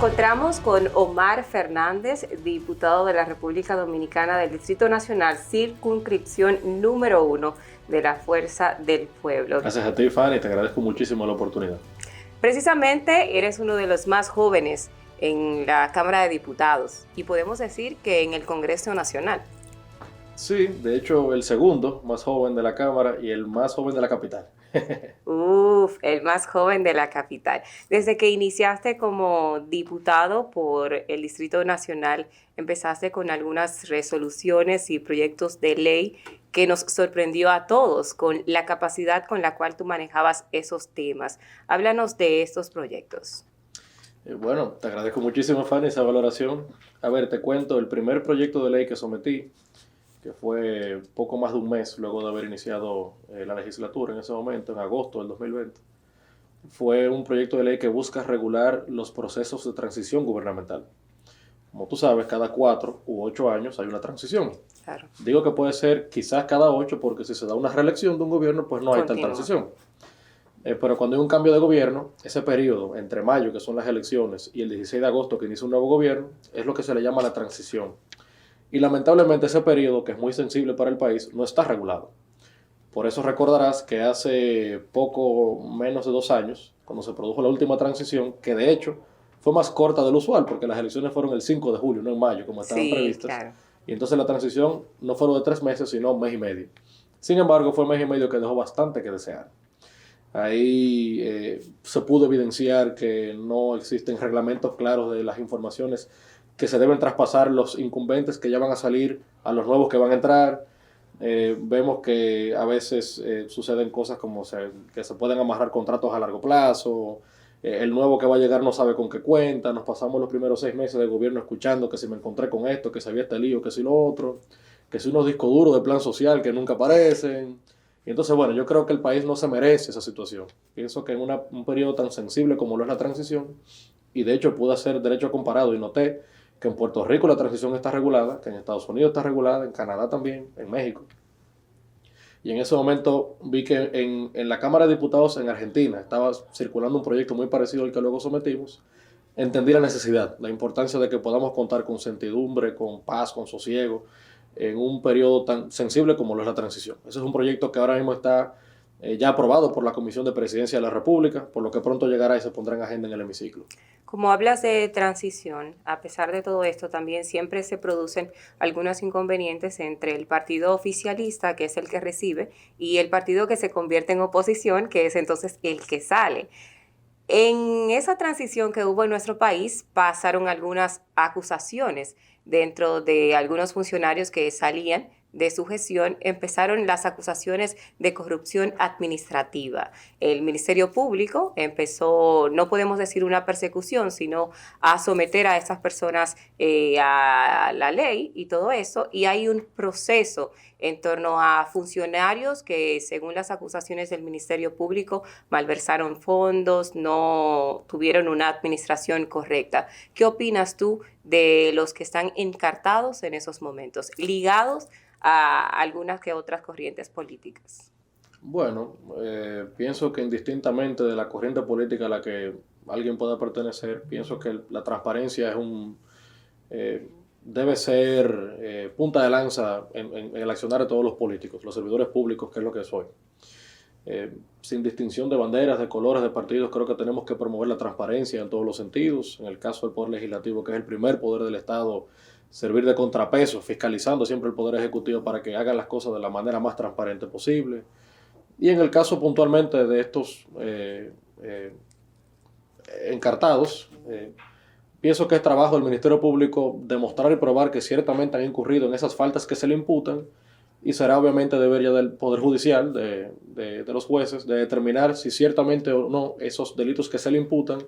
encontramos con Omar Fernández, diputado de la República Dominicana del Distrito Nacional, circunscripción número 1 de la Fuerza del Pueblo. Gracias a ti, Fanny, te agradezco muchísimo la oportunidad. Precisamente eres uno de los más jóvenes en la Cámara de Diputados y podemos decir que en el Congreso Nacional. Sí, de hecho el segundo más joven de la Cámara y el más joven de la capital. El más joven de la capital. Desde que iniciaste como diputado por el Distrito Nacional, empezaste con algunas resoluciones y proyectos de ley que nos sorprendió a todos con la capacidad con la cual tú manejabas esos temas. Háblanos de estos proyectos. Bueno, te agradezco muchísimo, Fanny, esa valoración. A ver, te cuento, el primer proyecto de ley que sometí, que fue poco más de un mes luego de haber iniciado la legislatura en ese momento, en agosto del 2020, fue un proyecto de ley que busca regular los procesos de transición gubernamental. Como tú sabes, cada 4 u 8 años hay una transición. Claro. Digo que puede ser quizás cada 8 porque si se da una reelección de un gobierno, pues no hay tal transición. Pero cuando hay un cambio de gobierno, ese periodo entre mayo, que son las elecciones, y el 16 de agosto, que inicia un nuevo gobierno, es lo que se le llama la transición. Y lamentablemente ese periodo, que es muy sensible para el país, no está regulado. Por eso recordarás que hace poco menos de 2 años, cuando se produjo la última transición, que de hecho fue más corta de lo usual, porque las elecciones fueron el 5 de julio, no en mayo, como estaban previstas. Claro. Y entonces la transición no fueron de 3 meses, sino 1 mes y medio. Sin embargo, fue 1 mes y medio que dejó bastante que desear. Ahí se pudo evidenciar que no existen reglamentos claros de las informaciones que se deben traspasar los incumbentes que ya van a salir a los nuevos que van a entrar. Vemos que a veces suceden cosas como que se pueden amarrar contratos a largo plazo. El nuevo que va a llegar no sabe con qué cuenta. Nos pasamos los primeros 6 meses de gobierno escuchando que si me encontré con esto, que si había este lío, que si lo otro, que si unos discos duros de plan social que nunca aparecen. Y entonces, bueno, yo creo que el país no se merece esa situación. Pienso que en un periodo tan sensible como lo es la transición, y de hecho pude hacer derecho comparado y noté que en Puerto Rico la transición está regulada, que en Estados Unidos está regulada, en Canadá también, en México. Y en ese momento vi que en la Cámara de Diputados en Argentina estaba circulando un proyecto muy parecido al que luego sometimos. Entendí la necesidad, la importancia de que podamos contar con certidumbre, con paz, con sosiego, en un periodo tan sensible como lo es la transición. Ese es un proyecto que ahora mismo está ya aprobado por la Comisión de Presidencia de la República, por lo que pronto llegará y se pondrá en agenda en el hemiciclo. Como hablas de transición, a pesar de todo esto, también siempre se producen algunos inconvenientes entre el partido oficialista, que es el que recibe, y el partido que se convierte en oposición, que es entonces el que sale. En esa transición que hubo en nuestro país pasaron algunas acusaciones dentro de algunos funcionarios que salían de su gestión. Empezaron las acusaciones de corrupción administrativa. El Ministerio Público empezó, no podemos decir una persecución, sino a someter a estas personas a la ley y todo eso, y hay un proceso en torno a funcionarios que, según las acusaciones del Ministerio Público, malversaron fondos, no tuvieron una administración correcta. ¿Qué opinas tú de los que están encartados en esos momentos, ligados a algunas que otras corrientes políticas? Bueno, pienso que indistintamente de la corriente política a la que alguien pueda pertenecer, pienso que la transparencia debe ser punta de lanza en el accionar de todos los políticos, los servidores públicos, que es lo que soy. Sin distinción de banderas, de colores, de partidos, creo que tenemos que promover la transparencia en todos los sentidos. En el caso del Poder Legislativo, que es el primer poder del Estado, servir de contrapeso, fiscalizando siempre el Poder Ejecutivo para que hagan las cosas de la manera más transparente posible. Y en el caso puntualmente de estos encartados, pienso que es trabajo del Ministerio Público demostrar y probar que ciertamente han incurrido en esas faltas que se le imputan, y será obviamente deber ya del Poder Judicial, de los jueces, de determinar si ciertamente o no esos delitos que se le imputan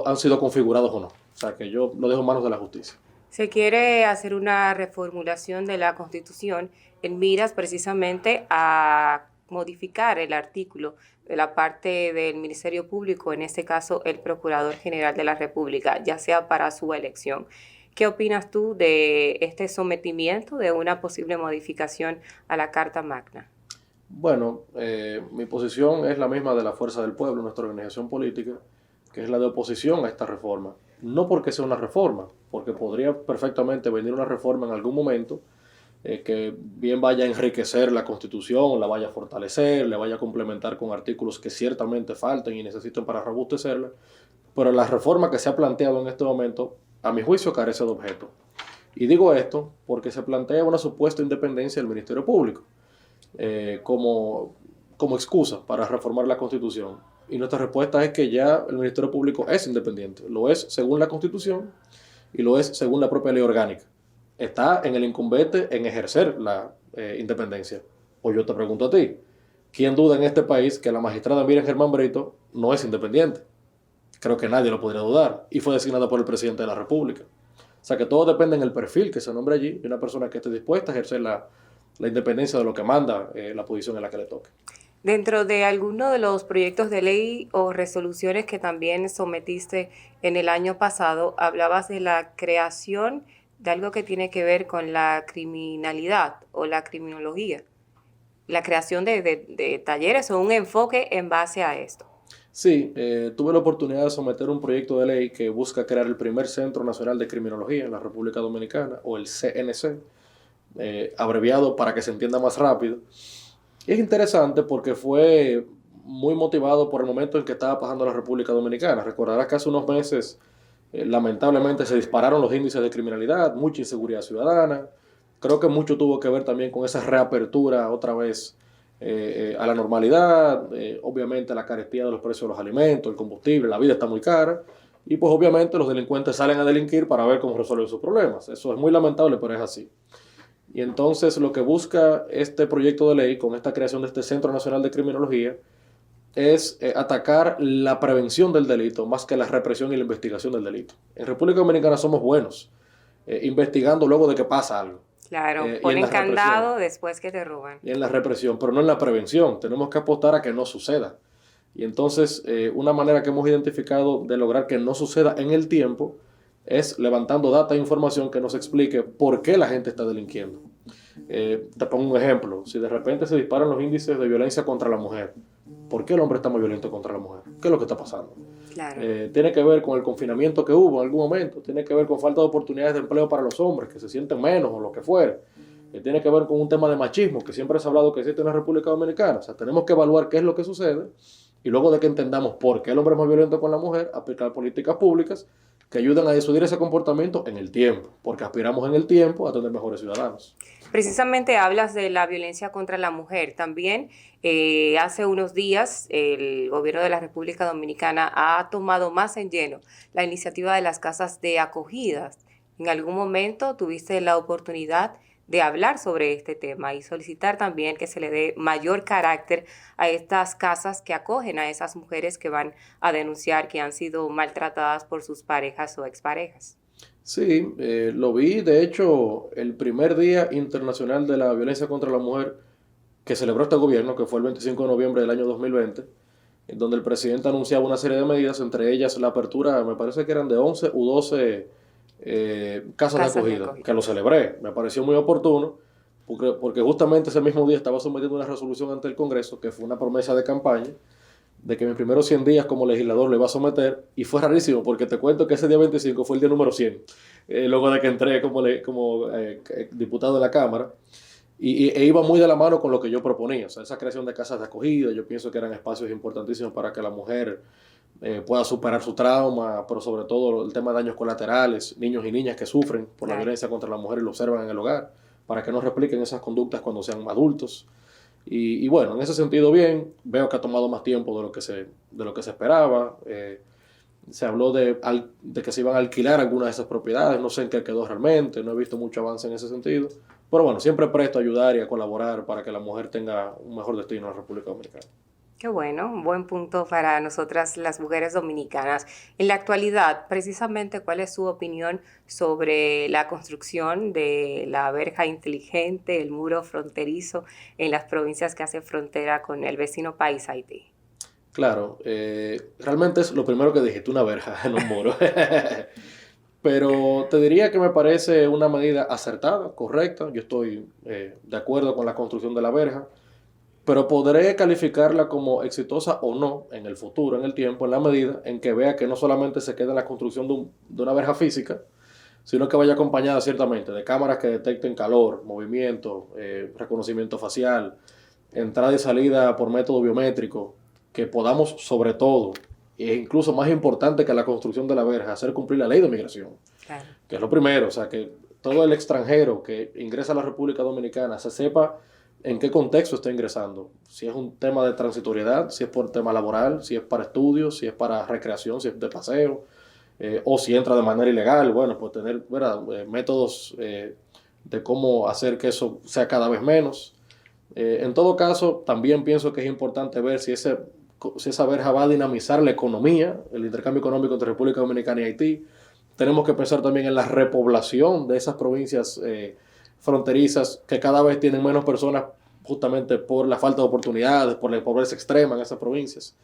han sido configurados o no. O sea que yo lo dejo en manos de la justicia. Se quiere hacer una reformulación de la Constitución en miras precisamente a modificar el artículo de la parte del Ministerio Público, en este caso el Procurador General de la República, ya sea para su elección. ¿Qué opinas tú de este sometimiento de una posible modificación a la Carta Magna? Bueno, mi posición es la misma de la Fuerza del Pueblo, nuestra organización política, que es la de oposición a esta reforma. no porque sea una reforma, porque podría perfectamente venir una reforma en algún momento que bien vaya a enriquecer la Constitución, la vaya a fortalecer, le vaya a complementar con artículos que ciertamente falten y necesiten para robustecerla, pero la reforma que se ha planteado en este momento, a mi juicio, carece de objeto. Y digo esto porque se plantea una supuesta independencia del Ministerio Público como excusa para reformar la Constitución. Y nuestra respuesta es que ya el Ministerio Público es independiente. Lo es según la Constitución y lo es según la propia ley orgánica. Está en el incumbente en ejercer la independencia. O yo te pregunto a ti, ¿quién duda en este país que la magistrada Miriam Germán Brito no es independiente? Creo que nadie lo podría dudar. Y fue designada por el presidente de la República. O sea que todo depende en el perfil que se nombre allí de una persona que esté dispuesta a ejercer la independencia de lo que manda la posición en la que le toque. Dentro de alguno de los proyectos de ley o resoluciones que también sometiste en el año pasado, hablabas de la creación de algo que tiene que ver con la criminalidad o la criminología, la creación de talleres o un enfoque en base a esto. Sí, tuve la oportunidad de someter un proyecto de ley que busca crear el primer Centro Nacional de Criminología en la República Dominicana, o el CNC, abreviado para que se entienda más rápido. Y es interesante porque fue muy motivado por el momento en que estaba pasando la República Dominicana. Recordarás que hace unos meses, lamentablemente, se dispararon los índices de criminalidad, mucha inseguridad ciudadana. Creo que mucho tuvo que ver también con esa reapertura otra vez a la normalidad, obviamente la carestía de los precios de los alimentos, el combustible, la vida está muy cara, y pues obviamente los delincuentes salen a delinquir para ver cómo resuelven sus problemas. Eso es muy lamentable, pero es así. Y entonces lo que busca este proyecto de ley con esta creación de este Centro Nacional de Criminología es atacar la prevención del delito más que la represión y la investigación del delito. En República Dominicana somos buenos investigando luego de que pasa algo. Claro, ponen candado después que te roban. Y en la represión, pero no en la prevención. Tenemos que apostar a que no suceda. Y entonces, una manera que hemos identificado de lograr que no suceda en el tiempo es levantando data e información que nos explique por qué la gente está delinquiendo. Te pongo un ejemplo. Si de repente se disparan los índices de violencia contra la mujer, ¿por qué el hombre está más violento contra la mujer? ¿Qué es lo que está pasando? Claro. Tiene que ver con el confinamiento que hubo en algún momento, tiene que ver con falta de oportunidades de empleo para los hombres, que se sienten menos o lo que fuera. Tiene que ver con un tema de machismo, que siempre se ha hablado que existe en la República Dominicana. O sea, tenemos que evaluar qué es lo que sucede y luego de que entendamos por qué el hombre es más violento con la mujer, aplicar políticas públicas que ayuden a disuadir ese comportamiento en el tiempo, porque aspiramos en el tiempo a tener mejores ciudadanos. Precisamente hablas de la violencia contra la mujer. También hace unos días el gobierno de la República Dominicana ha tomado más en lleno la iniciativa de las casas de acogidas. ¿En algún momento tuviste la oportunidad de hablar sobre este tema y solicitar también que se le dé mayor carácter a estas casas que acogen a esas mujeres que van a denunciar que han sido maltratadas por sus parejas o exparejas? Sí, lo vi, de hecho, el primer Día Internacional de la Violencia contra la Mujer que celebró este gobierno, que fue el 25 de noviembre del año 2020, en donde el presidente anunciaba una serie de medidas, entre ellas la apertura, me parece que eran de 11 u 12 casas de acogida, que lo celebré, me pareció muy oportuno, porque justamente ese mismo día estaba sometiendo una resolución ante el Congreso, que fue una promesa de campaña, de que mis primeros 100 días como legislador lo iba a someter, y fue rarísimo, porque te cuento que ese día 25 fue el día número 100, luego de que entré como diputado de la Cámara, e iba muy de la mano con lo que yo proponía, o sea, esa creación de casas de acogida, yo pienso que eran espacios importantísimos para que la mujer pueda superar su trauma, pero sobre todo el tema de daños colaterales, niños y niñas que sufren por la violencia contra la mujer y lo observan en el hogar, para que no repliquen esas conductas cuando sean adultos. Y bueno, en ese sentido bien, veo que ha tomado más tiempo de lo que se esperaba. Se habló de que se iban a alquilar algunas de esas propiedades, no sé en qué quedó realmente, no he visto mucho avance en ese sentido. Pero bueno, siempre presto a ayudar y a colaborar para que la mujer tenga un mejor destino en la República Dominicana. Qué bueno, un buen punto para nosotras las mujeres dominicanas. En la actualidad, precisamente, ¿cuál es su opinión sobre la construcción de la verja inteligente, el muro fronterizo en las provincias que hacen frontera con el vecino país Haití? Claro, realmente es lo primero que dijiste, una verja en un muro. Pero te diría que me parece una medida acertada, correcta. Yo estoy de acuerdo con la construcción de la verja. pero podré calificarla como exitosa o no en el futuro, en el tiempo, en la medida en que vea que no solamente se queda en la construcción de una verja física, sino que vaya acompañada ciertamente de cámaras que detecten calor, movimiento, reconocimiento facial, entrada y salida por método biométrico, que podamos sobre todo, e incluso más importante que la construcción de la verja, hacer cumplir la ley de migración, Claro. que es lo primero, o sea, que todo el extranjero que ingresa a la República Dominicana se sepa en qué contexto está ingresando, si es un tema de transitoriedad, si es por tema laboral, si es para estudios, si es para recreación, si es de paseo, o si entra de manera ilegal, bueno, pues tener, ¿verdad? Métodos de cómo hacer que eso sea cada vez menos. En todo caso, también pienso que es importante ver si esa verja va a dinamizar la economía, el intercambio económico entre República Dominicana y Haití. Tenemos que pensar también en la repoblación de esas provincias fronterizas que cada vez tienen menos personas justamente por la falta de oportunidades, por la pobreza extrema en esas provincias,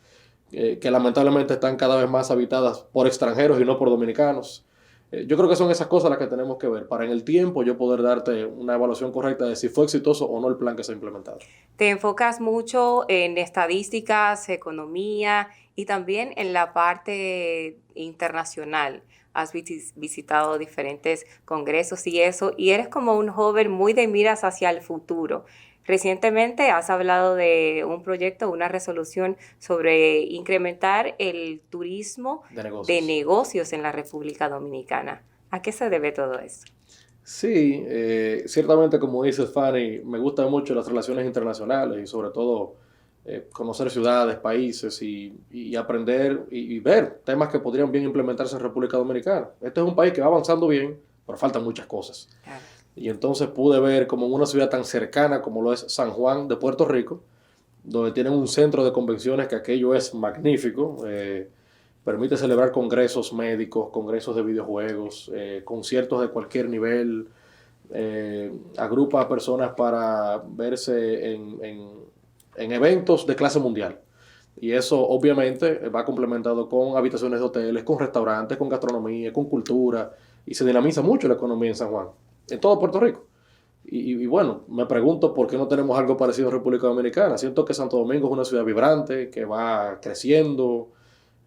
que lamentablemente están cada vez más habitadas por extranjeros y no por dominicanos. Yo creo que son esas cosas las que tenemos que ver para en el tiempo yo poder darte una evaluación correcta de si fue exitoso o no el plan que se ha implementado. Te enfocas mucho en estadísticas, economía y también en la parte internacional. Has visitado diferentes congresos y eso, y eres como un joven muy de miras hacia el futuro. Recientemente has hablado de un proyecto, una resolución sobre incrementar el turismo de negocios en la República Dominicana. ¿A qué se debe todo eso? Sí, ciertamente como dices Fanny, me gustan mucho las relaciones internacionales y sobre todo conocer ciudades, países y aprender y ver temas que podrían bien implementarse en República Dominicana. Este es un país que va avanzando bien, pero faltan muchas cosas. Claro. Y entonces pude ver como en una ciudad tan cercana como lo es San Juan de Puerto Rico, donde tienen un centro de convenciones que aquello es magnífico, permite celebrar congresos médicos, congresos de videojuegos, conciertos de cualquier nivel, agrupa a personas para verse en eventos de clase mundial. Y eso obviamente va complementado con habitaciones de hoteles, con restaurantes, con gastronomía, con cultura, y se dinamiza mucho la economía en San Juan, en todo Puerto Rico. Y bueno, me pregunto por qué no tenemos algo parecido en República Dominicana. Siento que Santo Domingo es una ciudad vibrante, que va creciendo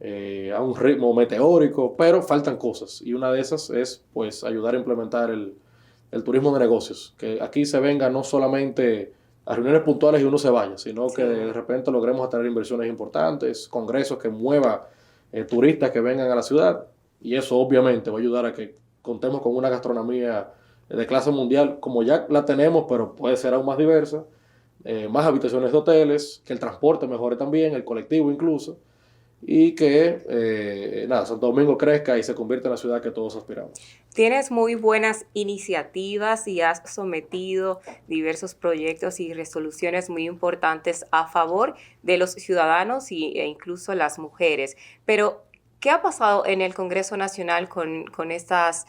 a un ritmo meteórico, pero faltan cosas. Y una de esas es pues ayudar a implementar el turismo de negocios. Que aquí se venga no solamente a reuniones puntuales y uno se vaya, sino que de repente logremos atraer inversiones importantes, congresos que mueva turistas que vengan a la ciudad. Y eso obviamente va a ayudar a que contemos con una gastronomía de clase mundial, como ya la tenemos, pero puede ser aún más diversa, más habitaciones de hoteles, que el transporte mejore también, el colectivo incluso, y que Santo Domingo crezca y se convierta en la ciudad que todos aspiramos. Tienes muy buenas iniciativas y has sometido diversos proyectos y resoluciones muy importantes a favor de los ciudadanos e incluso las mujeres. Pero, ¿qué ha pasado en el Congreso Nacional con estas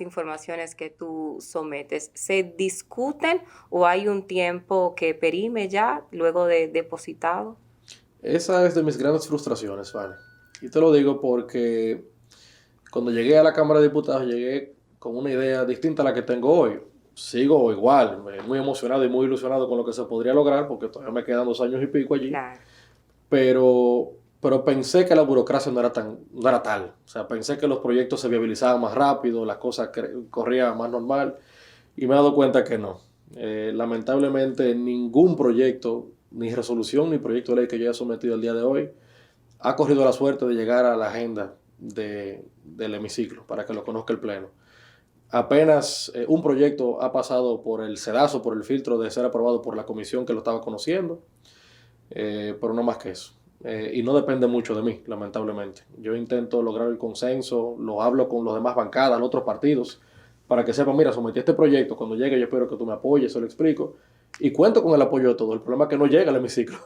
informaciones que tú sometes? ¿Se discuten o hay un tiempo que perime ya luego de depositado? Esa es de mis grandes frustraciones, Fanny. Y te lo digo porque cuando llegué a la Cámara de Diputados llegué con una idea distinta a la que tengo hoy. Sigo igual, muy emocionado y muy ilusionado con lo que se podría lograr porque todavía me quedan 2 años y pico allí. Claro. Pero pensé que la burocracia no era tal. O sea, pensé que los proyectos se viabilizaban más rápido, las cosas corrían más normal y me he dado cuenta que no. Lamentablemente ningún proyecto, ni resolución, ni proyecto de ley que yo haya sometido el día de hoy ha corrido la suerte de llegar a la agenda del hemiciclo para que lo conozca el Pleno. Apenas un proyecto ha pasado por el sedazo, por el filtro de ser aprobado por la comisión que lo estaba conociendo, pero no más que eso. Y no depende mucho de mí, lamentablemente. Yo intento lograr el consenso, lo hablo con los demás bancadas, los otros partidos, para que sepan, mira, sometí este proyecto, cuando llegue yo espero que tú me apoyes, se lo explico. Y cuento con el apoyo de todos. El problema es que no llega al hemiciclo.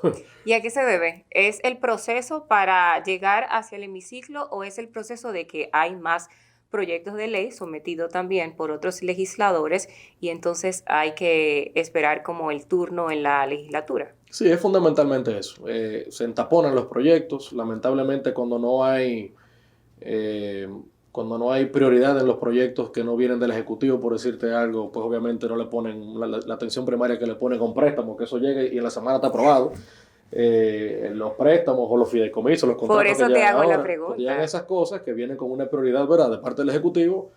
¿Y a qué se debe? ¿Es el proceso para llegar hacia el hemiciclo o es el proceso de que hay más proyectos de ley sometidos también por otros legisladores y entonces hay que esperar como el turno en la legislatura? Sí, es fundamentalmente eso. Se entaponan los proyectos. Lamentablemente cuando no hay Cuando no hay prioridad en los proyectos que no vienen del Ejecutivo, por decirte algo, pues obviamente no le ponen la atención primaria que le ponen con préstamos, que eso llegue y en la semana está aprobado. Los préstamos o los fideicomisos, los Por contratos que eso te llegan hago la ahora, pues llegan pregunta. esas cosas que vienen con una prioridad, ¿verdad?, de parte del Ejecutivo,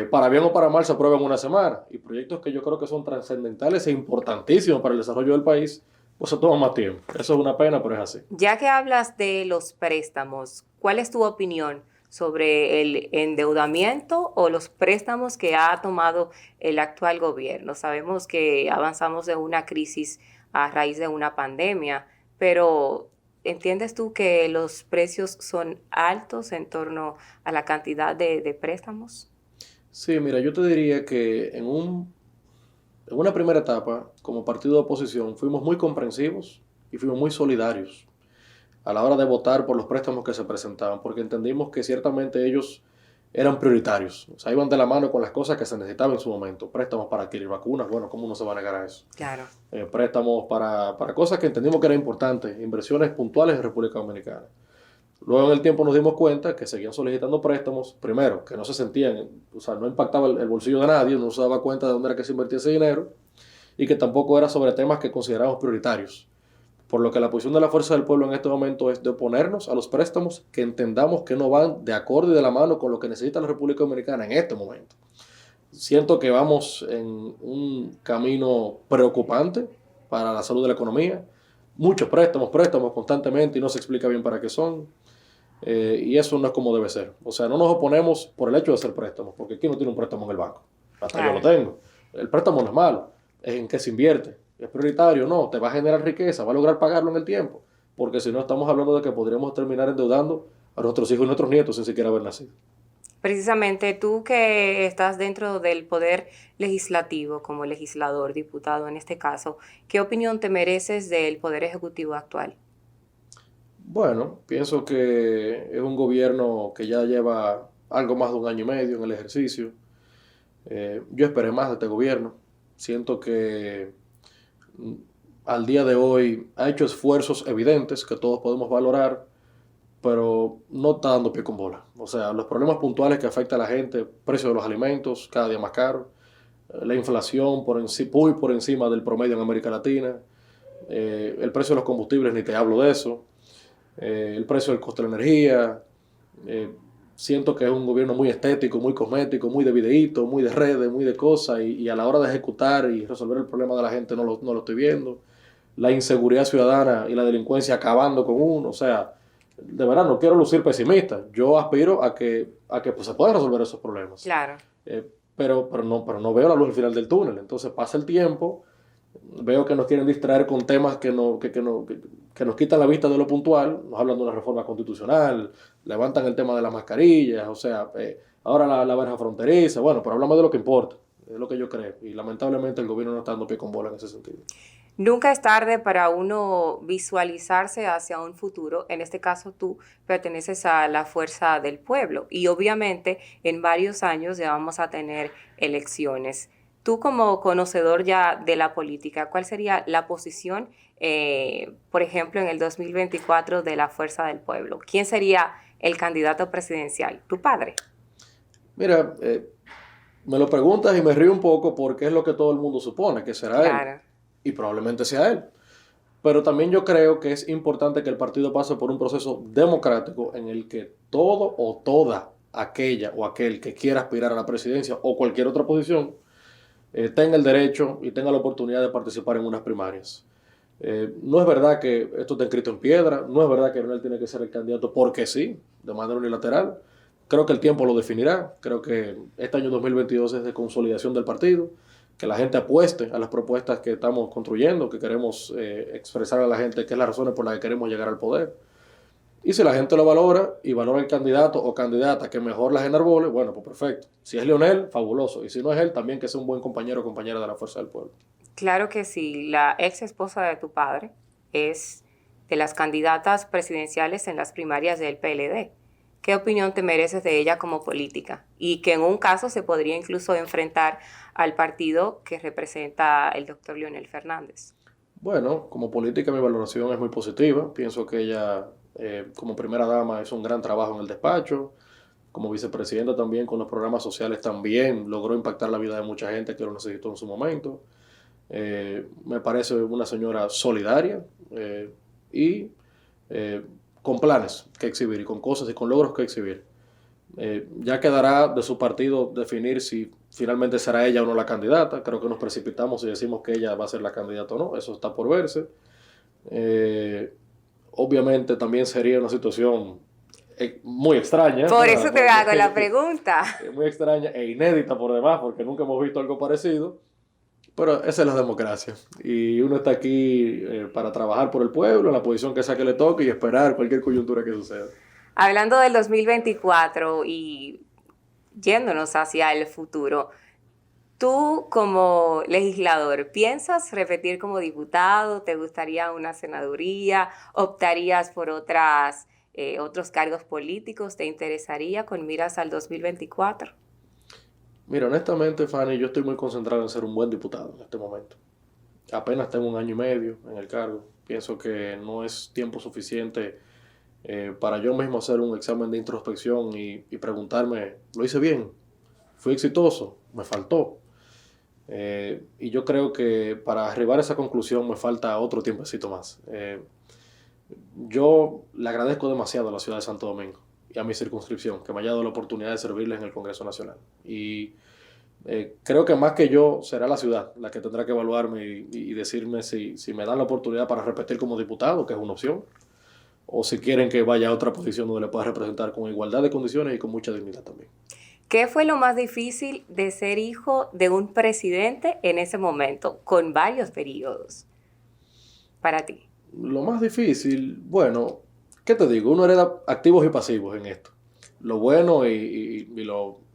para bien o para mal se aprueban en una semana. Y proyectos que yo creo que son trascendentales e importantísimos para el desarrollo del país, pues se toman más tiempo. Eso es una pena, pero es así. Ya que hablas de los préstamos, ¿cuál es tu opinión sobre el endeudamiento o los préstamos que ha tomado el actual gobierno? Sabemos que avanzamos de una crisis a raíz de una pandemia, pero ¿entiendes tú que los precios son altos en torno a la cantidad de préstamos? Sí, mira, yo te diría que en una primera etapa, como partido de oposición, fuimos muy comprensivos y fuimos muy solidarios a la hora de votar por los préstamos que se presentaban, porque entendimos que ciertamente ellos eran prioritarios, o sea, iban de la mano con las cosas que se necesitaban en su momento, préstamos para adquirir vacunas, bueno, ¿cómo no se va a negar a eso? Claro. Préstamos para cosas que entendimos que eran importantes, inversiones puntuales en República Dominicana. Luego en el tiempo nos dimos cuenta que seguían solicitando préstamos, primero, que no se sentían, o sea, no impactaba el bolsillo de nadie, no se daba cuenta de dónde era que se invertía ese dinero, y que tampoco era sobre temas que consideramos prioritarios. Por lo que la posición de la Fuerza del Pueblo en este momento es de oponernos a los préstamos que entendamos que no van de acuerdo y de la mano con lo que necesita la República Dominicana en este momento. Siento que vamos en un camino preocupante para la salud de la economía. Muchos préstamos constantemente y no se explica bien para qué son. Y eso no es como debe ser. O sea, no nos oponemos por el hecho de hacer préstamos, porque aquí no tiene un préstamo en el banco. Hasta yo lo Claro. tengo. El préstamo no es malo, es en qué se invierte. Es prioritario, no, te va a generar riqueza, va a lograr pagarlo en el tiempo. Porque si no, estamos hablando de que podríamos terminar endeudando a nuestros hijos y nuestros nietos sin siquiera haber nacido. Precisamente tú que estás dentro del poder legislativo como legislador, diputado en este caso, ¿qué opinión te mereces del poder ejecutivo actual? Bueno, pienso que es un gobierno que ya lleva algo más de un año y medio en el ejercicio. Yo esperé más de este gobierno. Siento que mm, al día de hoy ha hecho esfuerzos evidentes que todos podemos valorar, pero no está dando pie con bola. O sea, los problemas puntuales que afecta a la gente, precio de los alimentos cada día más caro, la inflación muy por encima del promedio en América Latina, el precio de los combustibles, ni te hablo de eso, el precio del costo de la energía. eh, Siento que es un gobierno muy estético, muy cosmético, muy de videíto, muy de redes, muy de cosas, y a la hora de ejecutar y resolver el problema de la gente no lo estoy viendo. La inseguridad ciudadana y la delincuencia acabando con uno, o sea, de verdad no quiero lucir pesimista, yo aspiro a que pues, se puedan resolver esos problemas. Claro. Pero no veo la luz al final del túnel. Entonces pasa el tiempo, veo que nos quieren distraer con temas que nos quitan la vista de lo puntual, nos hablan de una reforma constitucional, levantan el tema de las mascarillas, o sea, ahora la verja fronteriza, bueno, pero hablamos de lo que importa, es lo que yo creo, y lamentablemente el gobierno no está dando pie con bola en ese sentido. Nunca es tarde para uno visualizarse hacia un futuro. En este caso, tú perteneces a la fuerza del pueblo y obviamente en varios años ya vamos a tener elecciones. Tú como conocedor ya de la política, ¿cuál sería la posición, por ejemplo, en el 2024 de la fuerza del pueblo? ¿Quién sería el candidato presidencial? ¿Tu padre? Mira, me lo preguntas y me río un poco porque es lo que todo el mundo supone, que será él, Claro. y probablemente sea él. Pero también yo creo que es importante que el partido pase por un proceso democrático en el que todo o toda aquella o aquel que quiera aspirar a la presidencia o cualquier otra posición tenga el derecho y tenga la oportunidad de participar en unas primarias. No es verdad que esto está escrito en piedra, no es verdad que Leonel tiene que ser el candidato porque sí, de manera unilateral. Creo que el tiempo lo definirá. Creo que este año 2022 es de consolidación del partido, que la gente apueste a las propuestas que estamos construyendo, que queremos expresar a la gente qué es las razones por las que queremos llegar al poder. Y si la gente lo valora y valora el candidato o candidata que mejor las enarbole, bueno, pues perfecto. Si es Leonel, fabuloso. Y si no es él, también que sea un buen compañero o compañera de la Fuerza del Pueblo. Claro que sí. La ex esposa de tu padre es de las candidatas presidenciales en las primarias del PLD. ¿Qué opinión te mereces de ella como política? Y que en un caso se podría incluso enfrentar al partido que representa el doctor Leonel Fernández. Bueno, como política mi valoración es muy positiva. Pienso que ella, como primera dama, hizo un gran trabajo en el despacho. como vicepresidenta también con los programas sociales también logró impactar la vida de mucha gente que lo necesitó en su momento. Me parece una señora solidaria y con planes que exhibir y con cosas y con logros que exhibir. Ya quedará de su partido definir si finalmente será ella o no la candidata. Creo que nos precipitamos y decimos que ella va a ser la candidata o no. Eso está por verse. Obviamente también sería una situación muy extraña. Por eso te hago la pregunta. Muy extraña e inédita por demás, porque nunca hemos visto algo parecido. Pero esa es la democracia. Y uno está aquí para trabajar por el pueblo, en la posición que sea que le toque y esperar cualquier coyuntura que suceda. Hablando del 2024 y yéndonos hacia el futuro, tú como legislador, ¿piensas repetir como diputado? ¿Te gustaría una senaduría? ¿Optarías por otros cargos políticos? ¿Te interesaría con miras al 2024? Mira, honestamente, Fanny, yo estoy muy concentrado en ser un buen diputado en este momento. Apenas tengo 1 año y medio en el cargo. Pienso que no es tiempo suficiente para yo mismo hacer un examen de introspección y preguntarme, ¿lo hice bien? ¿Fui exitoso? ¿Me faltó? Y yo creo que para arribar a esa conclusión me falta otro tiempecito más. Yo le agradezco demasiado a la ciudad de Santo Domingo y a mi circunscripción que me haya dado la oportunidad de servirles en el Congreso Nacional. Y creo que más que yo será la ciudad la que tendrá que evaluarme y decirme si me dan la oportunidad para repetir como diputado, que es una opción, o si quieren que vaya a otra posición donde le pueda representar con igualdad de condiciones y con mucha dignidad también. ¿Qué fue lo más difícil de ser hijo de un presidente en ese momento, con varios periodos, para ti? Lo más difícil, bueno, ¿qué te digo? Uno hereda activos y pasivos en esto. Lo bueno y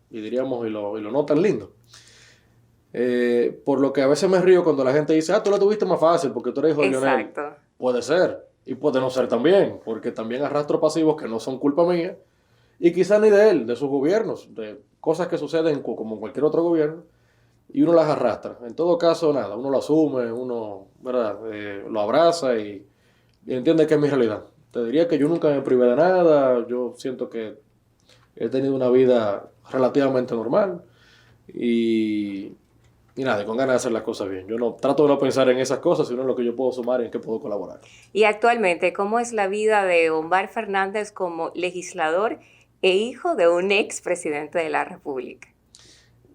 diríamos y lo no tan lindo. Por lo que a veces me río cuando la gente dice, tú lo tuviste más fácil porque tú eres hijo de Lionel. Exacto. Puede ser, y puede no ser también, porque también arrastro pasivos que no son culpa mía, y quizá ni de él, de sus gobiernos, de cosas que suceden como en cualquier otro gobierno, y uno las arrastra. En todo caso, nada, uno lo asume, uno, ¿verdad? Lo abraza y entiende que es mi realidad. Te diría que yo nunca me privé de nada, yo siento que he tenido una vida relativamente normal, y nada, con ganas de hacer las cosas bien. Yo no trato de no pensar en esas cosas, sino en lo que yo puedo sumar y en qué puedo colaborar. Y actualmente, ¿cómo es la vida de Omar Fernández como legislador e hijo de un expresidente de la República?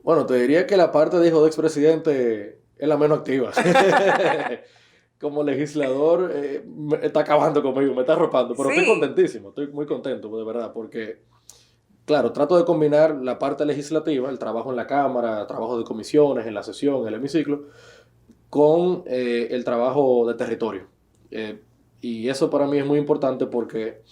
Bueno, te diría que la parte de hijo de expresidente es la menos activa. Como legislador, está acabando conmigo, me está arropando, pero Sí. estoy contentísimo, estoy muy contento, de verdad, porque, claro, trato de combinar la parte legislativa, el trabajo en la Cámara, el trabajo de comisiones, en la sesión, en el hemiciclo, con el trabajo de territorio. Y eso para mí es muy importante porque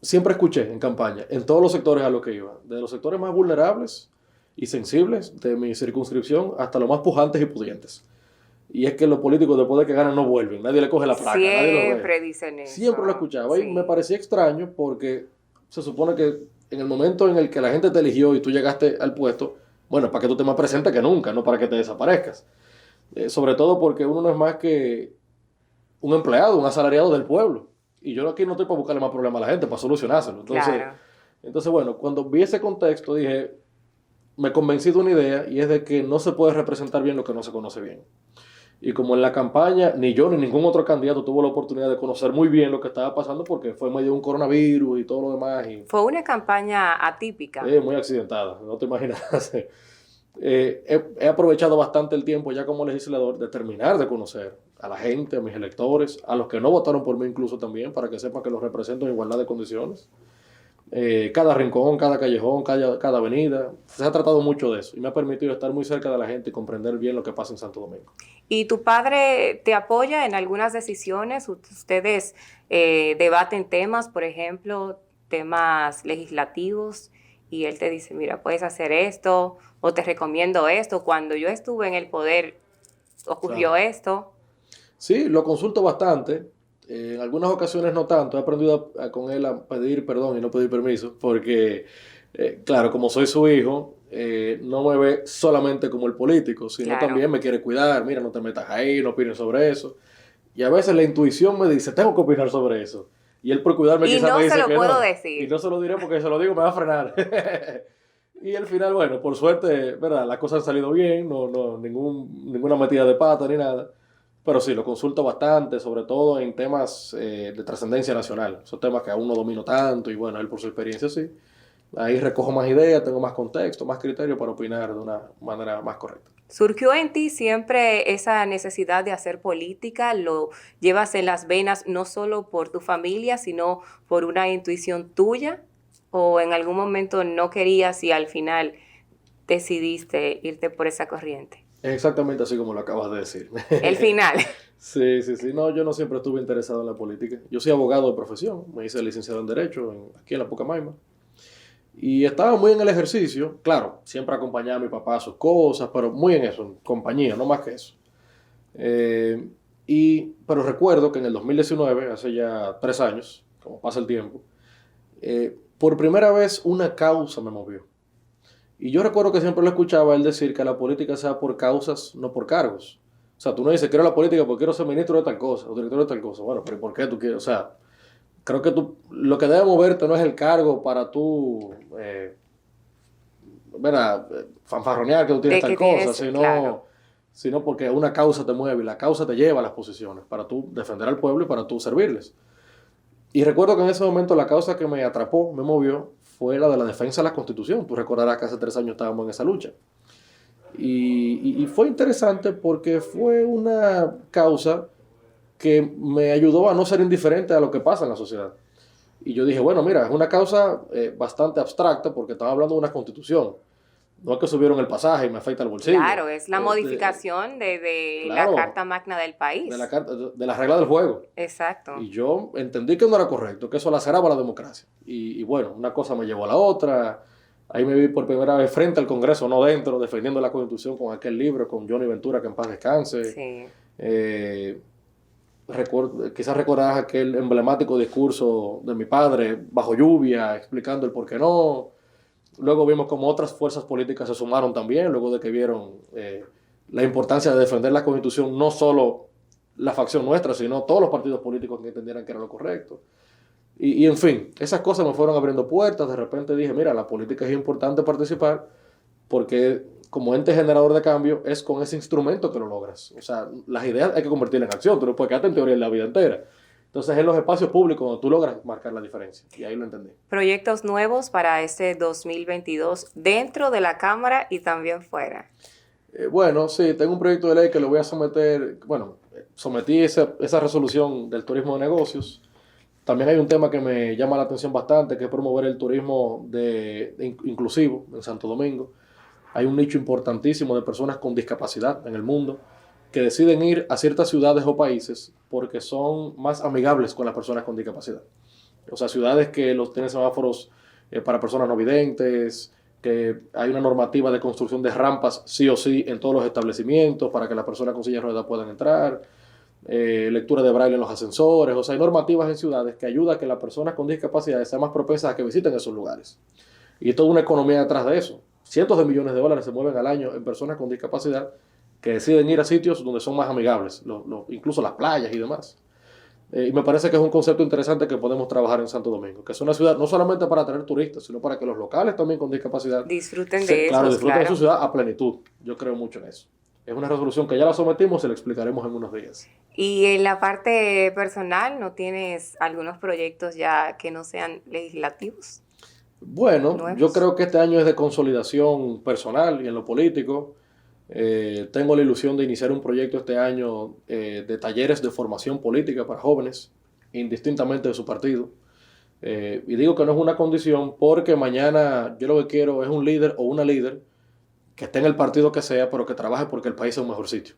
siempre escuché en campaña, en todos los sectores a los que iba, de los sectores más vulnerables y sensibles de mi circunscripción hasta los más pujantes y pudientes. Y es que los políticos después de que ganan no vuelven, nadie le coge la placa, nadie lo ve. Siempre dicen eso. Siempre lo escuchaba Sí. y me parecía extraño porque se supone que en el momento en el que la gente te eligió y tú llegaste al puesto, bueno, para que tú te más presentes que nunca, no para que te desaparezcas. Sobre todo porque uno no es más que un empleado, un asalariado del pueblo. Y yo aquí no estoy para buscarle más problemas a la gente, para solucionárselo. Entonces, bueno, cuando vi ese contexto dije, me convencí de una idea y es de que no se puede representar bien lo que no se conoce bien. Y como en la campaña ni yo ni ningún otro candidato tuvo la oportunidad de conocer muy bien lo que estaba pasando porque fue en medio de un coronavirus y todo lo demás. Y, fue una campaña atípica. Muy accidentada, no te imaginas. He aprovechado bastante el tiempo ya como legislador de terminar de conocer a la gente, a mis electores, a los que no votaron por mí incluso también, para que sepan que los represento en igualdad de condiciones. Cada rincón, cada callejón, cada avenida. Se ha tratado mucho de eso y me ha permitido estar muy cerca de la gente y comprender bien lo que pasa en Santo Domingo. ¿Y tu padre te apoya en algunas decisiones? ¿Ustedes debaten temas, por ejemplo, temas legislativos? Y él te dice, mira, puedes hacer esto, o te recomiendo esto. Cuando yo estuve en el poder, ocurrió esto. Sí, lo consulto bastante. En algunas ocasiones no tanto. He aprendido con él a pedir perdón y no pedir permiso, porque, claro, como soy su hijo, no me ve solamente como el político, sino también me quiere cuidar. Mira, no te metas ahí, no opines sobre eso. Y a veces la intuición me dice, tengo que opinar sobre eso. Y él por cuidarme y quizás no me dice se lo que puedo no. decir. Y no se lo diré porque se lo digo me va a frenar. Y al final, bueno, por suerte, ¿verdad? Las cosas han salido bien, ninguna metida de pata ni nada. Pero sí, lo consulto bastante, sobre todo en temas de trascendencia nacional. Esos temas que aún no domino tanto y bueno, él por su experiencia sí. Ahí recojo más ideas, tengo más contexto, más criterio para opinar de una manera más correcta. ¿Surgió en ti siempre esa necesidad de hacer política? ¿Lo llevas en las venas no solo por tu familia, sino por una intuición tuya? ¿O en algún momento no querías y al final decidiste irte por esa corriente? Es exactamente así como lo acabas de decir. El final. Sí, sí, sí. No, yo no siempre estuve interesado en la política. Yo soy abogado de profesión, me hice licenciado en Derecho aquí en la Pucamaima. Y estaba muy en el ejercicio, claro, siempre acompañaba a mi papá a sus cosas, pero muy en eso, en compañía, no más que eso. Eh, pero recuerdo que en el 2019, hace ya 3 años, como pasa el tiempo, por primera vez una causa me movió. Y yo recuerdo que siempre lo escuchaba él decir que la política sea por causas, no por cargos. O sea, tú no dices, quiero la política porque quiero ser ministro de tal cosa, o director de tal cosa. Bueno, pero ¿y por qué tú quieres? O sea, creo que lo que debe moverte no es el cargo para tú, ¿verdad? Fanfarronear que tú tienes De tal que cosa, tienes, claro. sino porque una causa te mueve y la causa te lleva a las posiciones para tú defender al pueblo y para tú servirles. Y recuerdo que en ese momento la causa que me atrapó, me movió, fue la de la defensa de la Constitución. Tú recordarás que hace 3 años estábamos en esa lucha. Y fue interesante porque fue una causa que me ayudó a no ser indiferente a lo que pasa en la sociedad. Y yo dije, bueno, mira, es una causa bastante abstracta porque estaba hablando de una constitución. No es que subieron el pasaje y me afecta el bolsillo. Claro, es la modificación de la Claro, Carta Magna del de país. la regla del juego. Exacto. Y yo entendí que no era correcto, que eso laceraba la democracia. Y bueno, una cosa me llevó a la otra. Ahí me vi por primera vez frente al Congreso, no dentro, defendiendo la Constitución con aquel libro, con Johnny Ventura, que en paz descanse. Sí. Eh, quizás recordarás aquel emblemático discurso de mi padre, bajo lluvia, explicando el por qué no. Luego vimos como otras fuerzas políticas se sumaron también, luego de que vieron la importancia de defender la Constitución, no solo la facción nuestra, sino todos los partidos políticos que entendieran que era lo correcto. Y en fin, esas cosas me fueron abriendo puertas. De repente dije, mira, la política es importante participar porque como ente generador de cambio es con ese instrumento que lo logras. O sea, las ideas hay que convertirlas en acción, tú no puedes quedarte en teoría en la vida entera. Entonces, en los espacios públicos donde tú logras marcar la diferencia. Y ahí lo entendí. Proyectos nuevos para este 2022 dentro de la Cámara y también fuera. Bueno, sí, tengo un proyecto de ley que lo voy a someter. Bueno, sometí esa resolución del turismo de negocios. También hay un tema que me llama la atención bastante, que es promover el turismo inclusivo en Santo Domingo. Hay un nicho importantísimo de personas con discapacidad en el mundo que deciden ir a ciertas ciudades o países porque son más amigables con las personas con discapacidad. O sea, ciudades que tienen semáforos para personas no videntes, que hay una normativa de construcción de rampas sí o sí en todos los establecimientos para que las personas con silla de ruedas puedan entrar, lectura de braille en los ascensores. O sea, hay normativas en ciudades que ayudan a que las personas con discapacidad sean más propensas a que visiten esos lugares. Y toda una economía detrás de eso. Cientos de millones de dólares se mueven al año en personas con discapacidad que deciden ir a sitios donde son más amigables, incluso las playas y demás. Y me parece que es un concepto interesante que podemos trabajar en Santo Domingo, que es una ciudad no solamente para atraer turistas, sino para que los locales también con discapacidad Disfruten de claro, eso, disfruten de claro. su ciudad a plenitud. Yo creo mucho en eso. Es una resolución que ya la sometimos y la explicaremos en unos días. Y en la parte personal, ¿no tienes algunos proyectos ya que no sean legislativos? Bueno, ¿Nuevos? yo creo que este año es de consolidación personal y en lo político. Tengo la ilusión de iniciar un proyecto este año de talleres de formación política para jóvenes, indistintamente de su partido. Y digo que no es una condición porque mañana yo lo que quiero es un líder o una líder que esté en el partido que sea, pero que trabaje porque el país sea un mejor sitio.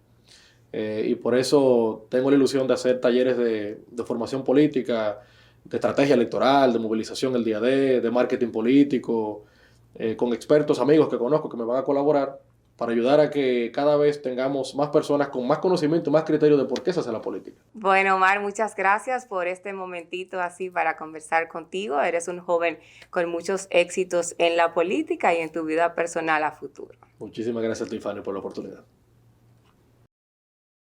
Y por eso tengo la ilusión de hacer talleres de formación política, de estrategia electoral, de movilización el día de marketing político, con expertos, amigos que conozco que me van a colaborar para ayudar a que cada vez tengamos más personas con más conocimiento y más criterio de por qué se hace la política. Bueno, Omar, muchas gracias por este momentito así para conversar contigo. Eres un joven con muchos éxitos en la política y en tu vida personal a futuro. Muchísimas gracias, Tiffany, por la oportunidad.